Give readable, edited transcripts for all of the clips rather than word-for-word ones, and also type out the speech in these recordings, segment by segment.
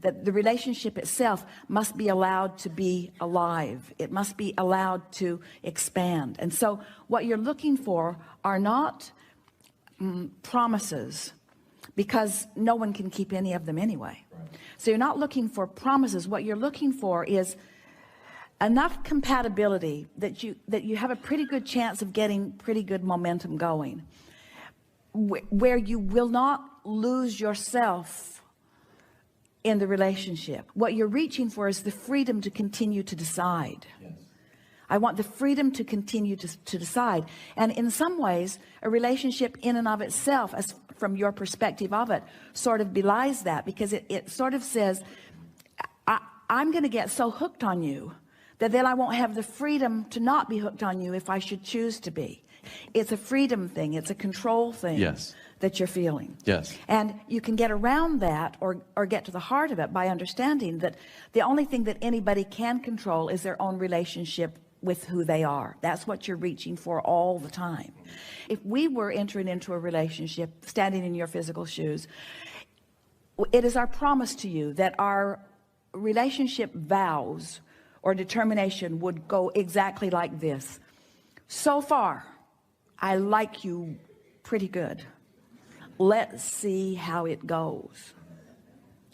that the relationship itself must be allowed to be alive. It must be allowed to expand. And so what you're looking for are not promises, because no one can keep any of them anyway. So you're not looking for promises. What you're looking for is enough compatibility that you have a pretty good chance of getting pretty good momentum going, where you will not lose yourself in the relationship. What you're reaching for is the freedom to continue to decide. Yes. I want the freedom to continue to decide. And in some ways, a relationship in and of itself, as from your perspective of it, sort of belies that, because it sort of says, I'm going to get so hooked on you that then I won't have the freedom to not be hooked on you if I should choose to be. It's a freedom thing. It's a control thing. Yes. That you're feeling. Yes. And you can get around that or get to the heart of it by understanding that the only thing that anybody can control is their own relationship with who they are. That's what you're reaching for all the time. If we were entering into a relationship, standing in your physical shoes, it is our promise to you that our relationship vows or determination would go exactly like this. So far, I like you pretty good. Let's see how it goes.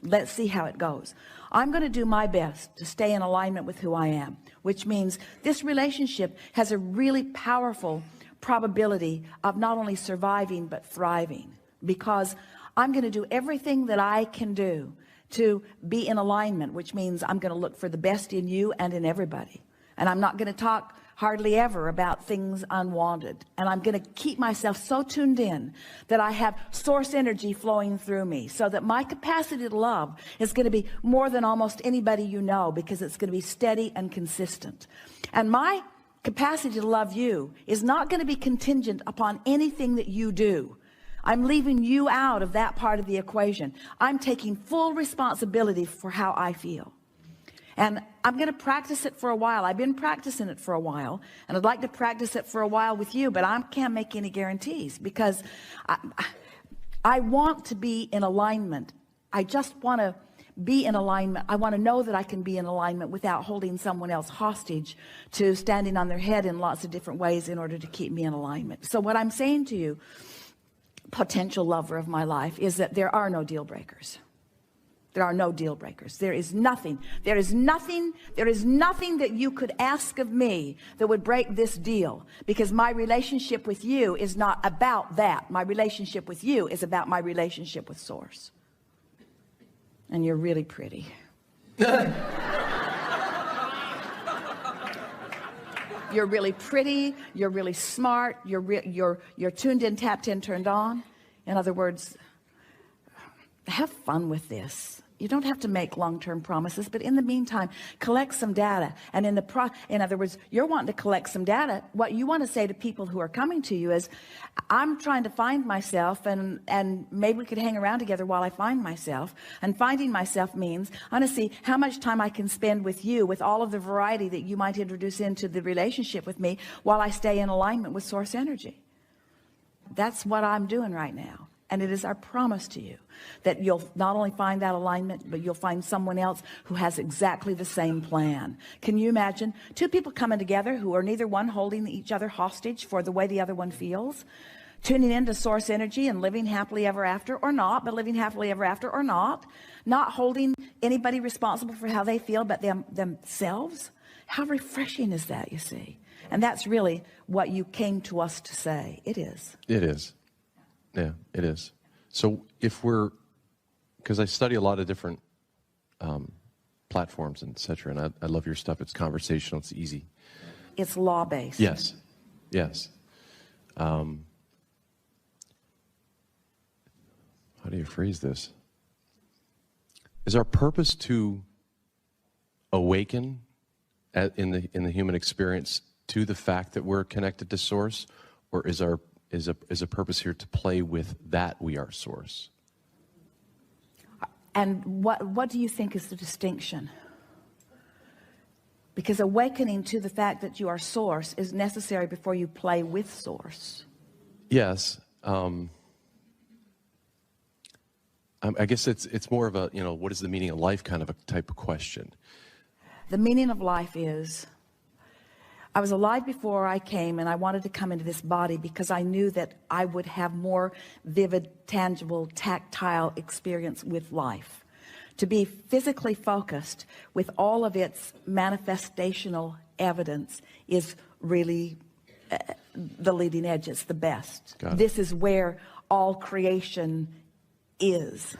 Let's see how it goes. I'm going to do my best to stay in alignment with who I am, which means this relationship has a really powerful probability of not only surviving but thriving, because I'm going to do everything that I can do to be in alignment, which means I'm going to look for the best in you and in everybody. And I'm not going to talk hardly ever about things unwanted. And I'm going to keep myself so tuned in that I have source energy flowing through me, so that my capacity to love is going to be more than almost anybody you know, because it's going to be steady and consistent. And my capacity to love you is not going to be contingent upon anything that you do. I'm leaving you out of that part of the equation. I'm taking full responsibility for how I feel. And I'm going to practice it for a while. I've been practicing it for a while, and I'd like to practice it for a while with you, but I can't make any guarantees, because I want to be in alignment. I just want to be in alignment. I want to know that I can be in alignment without holding someone else hostage to standing on their head in lots of different ways in order to keep me in alignment. So what I'm saying to you, potential lover of my life, is that there are no deal breakers. There are no deal breakers. There is nothing that you could ask of me that would break this deal, because my relationship with you is not about that. My relationship with you is about my relationship with Source. And you're really pretty. You're really pretty. You're really smart. You're tuned in, tapped in, turned on. In other words, have fun with this. You don't have to make long-term promises, but in the meantime, collect some data. And in other words, you're wanting to collect some data. What you want to say to people who are coming to you is, I'm trying to find myself, and maybe we could hang around together while I find myself. And finding myself means I want to see how much time I can spend with you, with all of the variety that you might introduce into the relationship with me, while I stay in alignment with source energy. That's what I'm doing right now. And it is our promise to you that you'll not only find that alignment, but you'll find someone else who has exactly the same plan. Can you imagine two people coming together who are neither one holding each other hostage for the way the other one feels, tuning into source energy and living happily ever after, or not, but living happily ever after, or not holding anybody responsible for how they feel but themselves? How refreshing is that, you see? And that's really what you came to us to say. It is. It is. Yeah, it is. So because I study a lot of different platforms and et cetera, and I love your stuff. It's conversational. It's easy. It's law-based. Yes. Yes. How do you phrase this? Is our purpose to awaken in the human experience to the fact that we're connected to Source, or is a purpose here to play with that we are Source? And what do you think is the distinction? Because awakening to the fact that you are Source is necessary before you play with Source. Yes. I guess it's more of a, what is the meaning of life kind of a type of question. The meaning of life is, I was alive before I came, and I wanted to come into this body because I knew that I would have more vivid, tangible, tactile experience with life. To be physically focused with all of its manifestational evidence is really the leading edge. It's the best. This is where all creation is.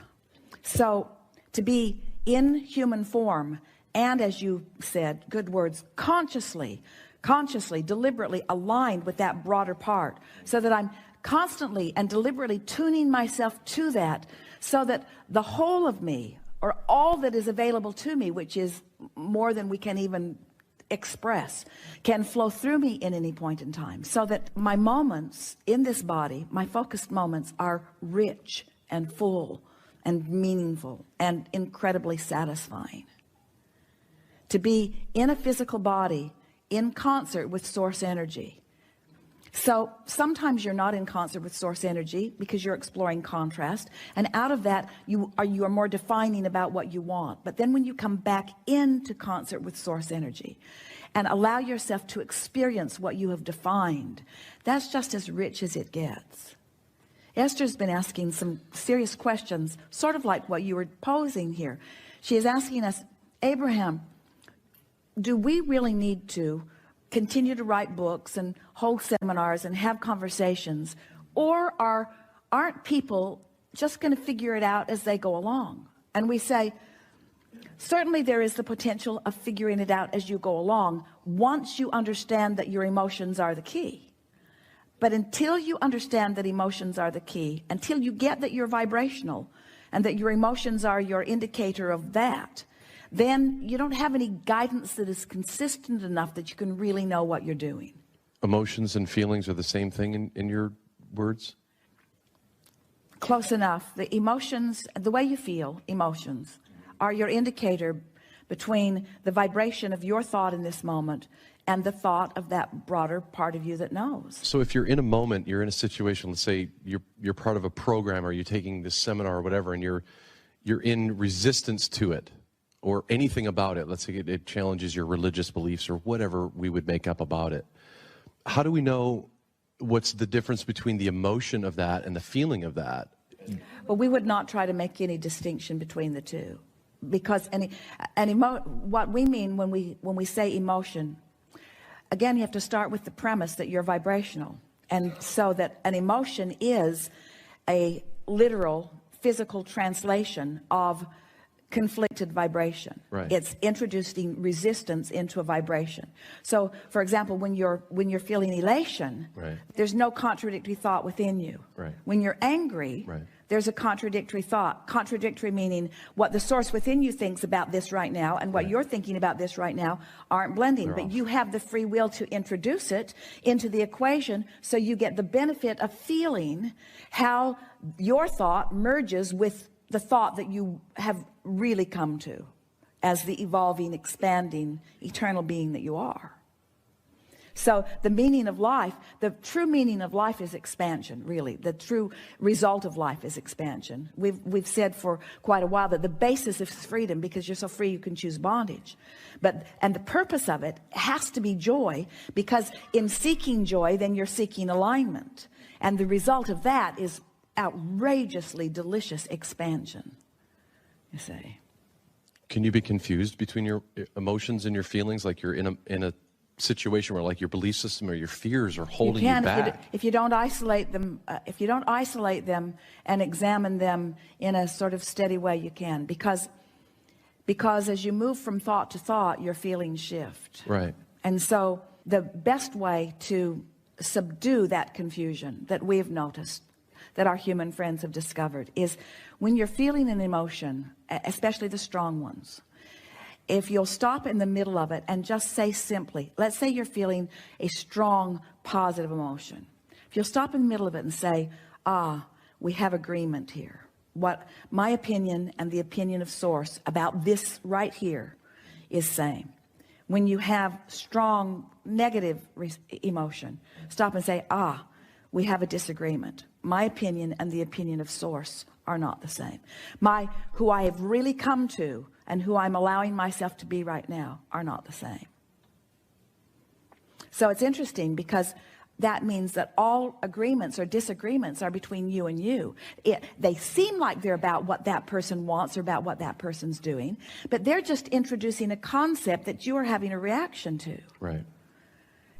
So to be in human form, and as you said, good words, consciously, deliberately aligned with that broader part, so that I'm constantly and deliberately tuning myself to that, so that the whole of me, or all that is available to me, which is more than we can even express, can flow through me in any point in time, so that my moments in this body, my focused moments, are rich and full and meaningful and incredibly satisfying. To be in a physical body in concert with source energy. So sometimes you're not in concert with source energy because you're exploring contrast, and out of that you are more defining about what you want. But then when you come back into concert with source energy and allow yourself to experience what you have defined, that's just as rich as it gets. Esther's been asking some serious questions, sort of like what you were posing here. She is asking us, Abraham, do we really need to continue to write books and hold seminars and have conversations, or aren't people just going to figure it out as they go along? And we say, certainly there is the potential of figuring it out as you go along, once you understand that your emotions are the key. But until you understand that emotions are the key, until you get that you're vibrational and that your emotions are your indicator of that, then you don't have any guidance that is consistent enough that you can really know what you're doing. Emotions and feelings are the same thing in your words? Close enough. The emotions, the way you feel, emotions, are your indicator between the vibration of your thought in this moment and the thought of that broader part of you that knows. So if you're in a moment, you're in a situation, let's say you're part of a program, or you're taking this seminar or whatever, and you're in resistance to it, or anything about it, let's say it challenges your religious beliefs or whatever we would make up about it. How do we know what's the difference between the emotion of that and the feeling of that? Well, we would not try to make any distinction between the two, because what we mean when we say emotion, again, you have to start with the premise that you're vibrational, and so that an emotion is a literal physical translation of conflicted vibration. Right. It's introducing resistance into a vibration. So, for example, when you're feeling elation, right, there's no contradictory thought within you. Right. When you're angry, right, there's a contradictory thought. Contradictory meaning what the source within you thinks about this right now and what, right, you're thinking about this right now aren't blending. They're but off. You have the free will to introduce it into the equation, so you get the benefit of feeling how your thought merges with the thought that you have really come to as the evolving, expanding, eternal being that you are. So the meaning of life, the true meaning of life is expansion, really. The true result of life is expansion. We've said for quite a while that the basis is freedom, because you're so free you can choose bondage. And the purpose of it has to be joy, because in seeking joy, then you're seeking alignment. And the result of that is outrageously delicious expansion, you say. Can you be confused between your emotions and your feelings, like you're in a situation where, like, your belief system or your fears are holding you back? If you don't isolate them, and examine them in a sort of steady way, you can, because as you move from thought to thought, your feelings shift. Right. And so the best way to subdue that confusion that we've noticed, that our human friends have discovered, is when you're feeling an emotion, especially the strong ones, if you'll stop in the middle of it and just say simply, let's say you're feeling a strong positive emotion. If you'll stop in the middle of it and say, we have agreement here. What my opinion and the opinion of source about this right here is saying. When you have strong negative emotion, stop and say, we have a disagreement. My opinion and the opinion of source are not the same. Who I have really come to and who I'm allowing myself to be right now are not the same. So it's interesting because that means that all agreements or disagreements are between you and you. They seem like they're about what that person wants or about what that person's doing, but they're just introducing a concept that you are having a reaction to. Right.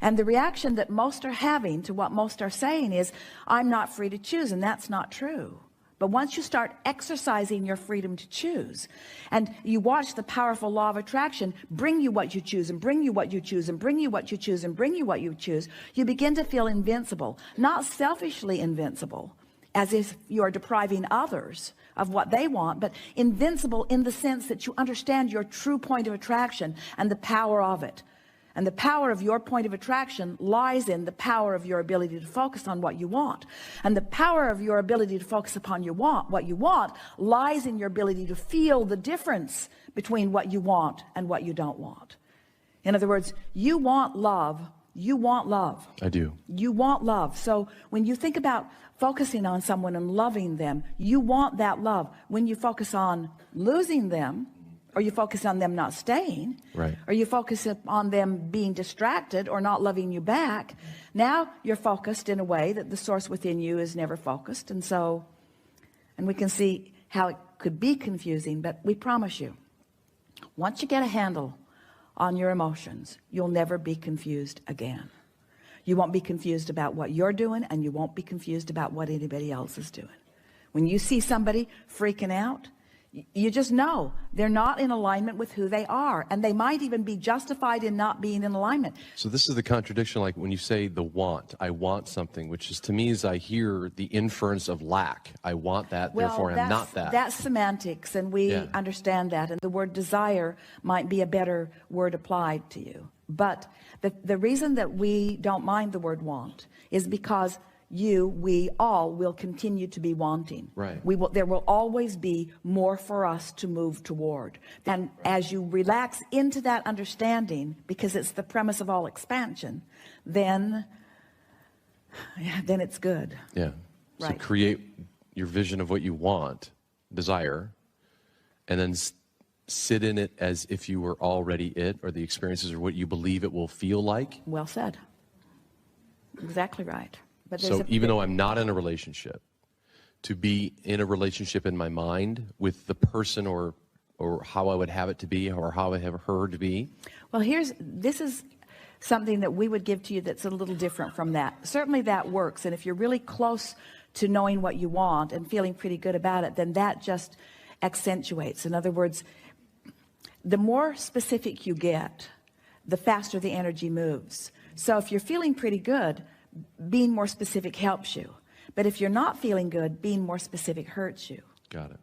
And the reaction that most are having to what most are saying is, I'm not free to choose, and that's not true. But once you start exercising your freedom to choose, and you watch the powerful law of attraction bring you what you choose, and bring you what you choose, and bring you what you choose, and bring you what you choose, you begin to feel invincible. Not selfishly invincible, as if you are depriving others of what they want, but invincible in the sense that you understand your true point of attraction and the power of it. And the power of your point of attraction lies in the power of your ability to focus on what you want. And the power of your ability to focus upon what you want lies in your ability to feel the difference between what you want and what you don't want. In other words, you want love. You want love. I do. You want love. So when you think about focusing on someone and loving them, you want that love. When you focus on losing them, or you focus on them not staying, right, or you focus on them being distracted or not loving you back, now you're focused in a way that the source within you is never focused. And we can see how it could be confusing, but we promise you, once you get a handle on your emotions, you'll never be confused again. You won't be confused about what you're doing, and you won't be confused about what anybody else is doing. When you see somebody freaking out, you just know they're not in alignment with who they are, and they might even be justified in not being in alignment. So this is the contradiction, like when you say the want, I want something, which is to me as I hear the inference of lack. I want that, therefore I'm not that. That's semantics, and we understand that, and the word desire might be a better word applied to you. But the reason that we don't mind the word want is because we all will continue to be wanting. Right. There will always be more for us to move toward. And as you relax into that understanding, because it's the premise of all expansion, then it's good. Yeah. So Right. create your vision of what you want, desire, and then sit in it as if you were already it, or the experiences are what you believe it will feel like. Well said. Exactly right. But So even though I'm not in a relationship, to be in a relationship in my mind with the person or how I would have it to be, or how I have her to be. Well, this is something that we would give to you that's a little different from that. Certainly that works. And if you're really close to knowing what you want and feeling pretty good about it, then that just accentuates. In other words, the more specific you get, the faster the energy moves. So if you're feeling pretty good, being more specific helps you. But if you're not feeling good, being more specific hurts you. Got it.